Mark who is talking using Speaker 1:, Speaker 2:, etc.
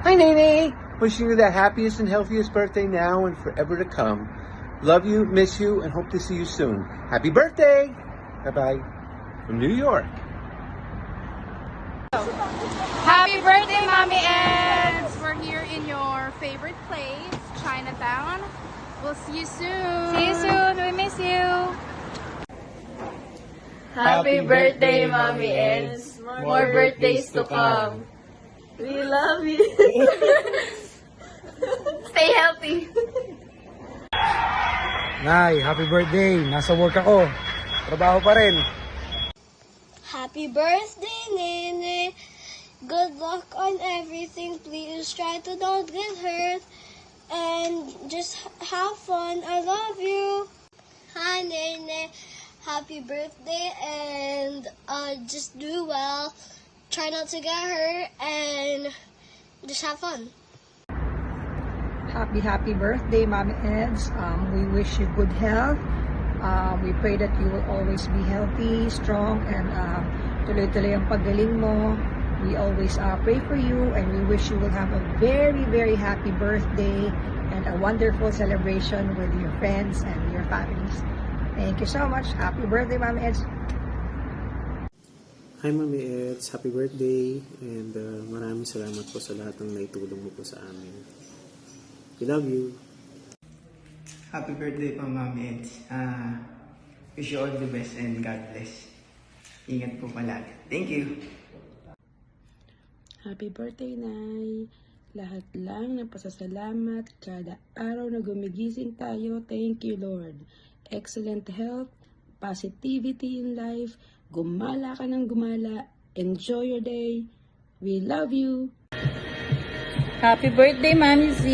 Speaker 1: Hi, Nene. Wishing you the happiest and healthiest birthday now and forever to come. Love you, miss you, and hope to see you soon. Happy birthday! Bye-bye. From New York.
Speaker 2: Happy birthday, Mommy Eds! We're here in your favorite place, Chinatown. We'll see you soon.
Speaker 3: See you soon. We miss you.
Speaker 4: Happy birthday, Mommy Eds. More birthdays to come. We love you. Stay healthy.
Speaker 5: Nay, happy birthday. Nasa work ako. Trabaho pa rin.
Speaker 6: Happy birthday, Nene. Good luck on everything. Please try to not get hurt. And just have fun. I love you. Hi, Nene. Happy birthday. And just do well. Try not to get hurt. And just have fun.
Speaker 3: Happy birthday, Mommy Eds. We wish you good health. We pray that you will always be healthy, strong, and tuloy-tuloy ang paggaling mo. We always pray for you, and we wish you will have a very, very happy birthday and a wonderful celebration with your friends and your families. Thank you so much. Happy birthday, Mommy Eds.
Speaker 7: Hi Mami Eds, happy birthday and maraming salamat po sa lahat ng naitulong mo po sa amin. We love you.
Speaker 8: Happy birthday po, Mami Eds. Wish you all the best and God bless. Ingat po palagi. Thank you.
Speaker 9: Happy birthday, Nay. Lahat lang ng pasasalamat kada araw na gumigising tayo. Thank you, Lord. Excellent health, positivity in life. Gumala ka ng gumala. Enjoy your day. We love you.
Speaker 3: Happy birthday, Mommy Z.